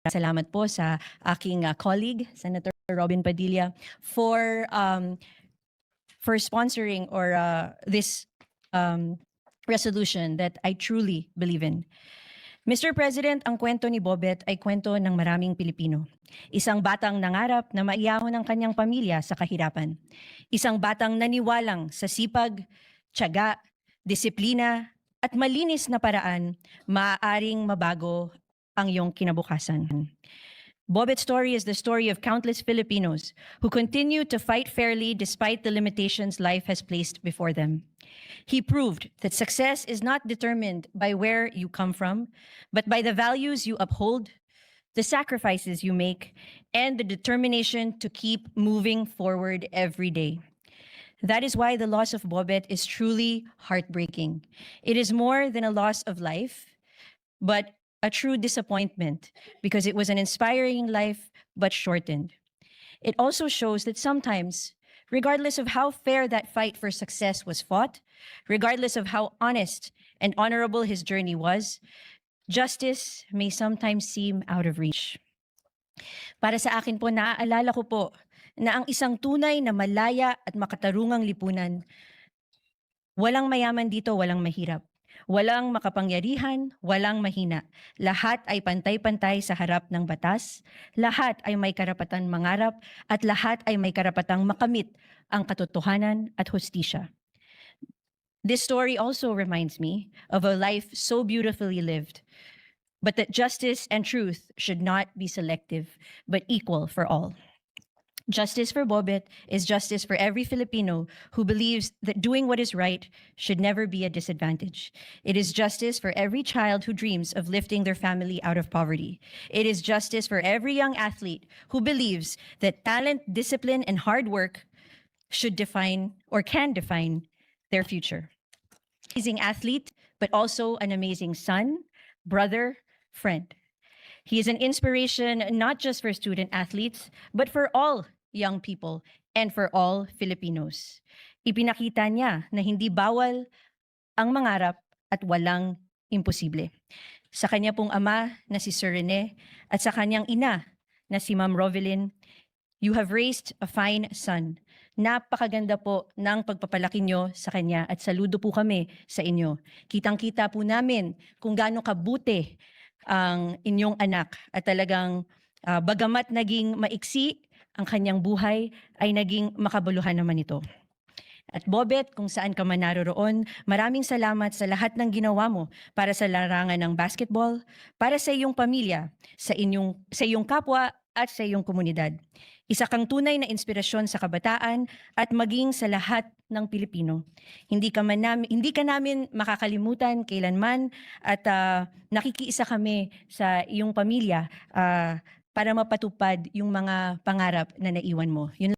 Salamat po sa aking colleague, Senator Robin Padilla, for sponsoring or this resolution that I truly believe in. Mr. President, ang kwento ni Bobet ay kwento ng maraming Pilipino. Isang batang nangarap na maiyahon ang kanyang pamilya sa kahirapan. Isang batang naniwalang sa sipag, tiyaga, disiplina, at malinis na paraan, maaaring mabago ang iyong kinabukasan. Bobet's story is the story of countless Filipinos who continue to fight fairly despite the limitations life has placed before them. He proved that success is not determined by where you come from, but by the values you uphold, the sacrifices you make, and the determination to keep moving forward every day. That is why the loss of Bobet is truly heartbreaking. It is more than a loss of life, but a true disappointment because it was an inspiring life but shortened. It also shows that sometimes, regardless of how fair that fight for success was fought, regardless of how honest and honorable his journey was, justice may sometimes seem out of reach. Para sa akin po, naaalala ko po na ang isang tunay na malaya at makatarungang lipunan, walang mayaman dito, walang mahirap. Walang makapangyarihan, walang mahina. Lahat ay pantay-pantay sa harap ng batas. Lahat ay may karapatan mangarap at lahat ay may karapatang makamit ang katotohanan at hustisya. This story also reminds me of a life so beautifully lived, but that justice and truth should not be selective, but equal for all. Justice for Bobet is justice for every Filipino who believes that doing what is right should never be a disadvantage. It is justice for every child who dreams of lifting their family out of poverty. It is justice for every young athlete who believes that talent, discipline, and hard work should define or can define their future. Amazing athlete, but also an amazing son, brother, friend. He is an inspiration not just for student athletes, but for all young people and for all Filipinos. Ipinakita niya na hindi bawal ang mangarap at walang imposible. Sa kanya pong ama na si Sir Rene at sa kanyang ina na si Ma'am Rovelyn, you have raised a fine son. Napakaganda po ng pagpapalaki nyo sa kanya at saludo po kami sa inyo. Kitang-kita po namin kung gaano kabuti ang inyong anak at talagang bagamat naging maiksi ang kanyang buhay ay naging makabuluhan naman ito. At Bobet, kung saan ka man naroroon, maraming salamat sa lahat ng ginawa mo para sa larangan ng basketball, para sa iyong pamilya, sa iyong kapwa at sa iyong komunidad. Isa kang tunay na inspirasyon sa kabataan at maging sa lahat ng Pilipino. Hindi ka namin makakalimutan kailanman at nakikiisa kami sa iyong pamilya para mapatupad yung mga pangarap na naiwan mo. Yun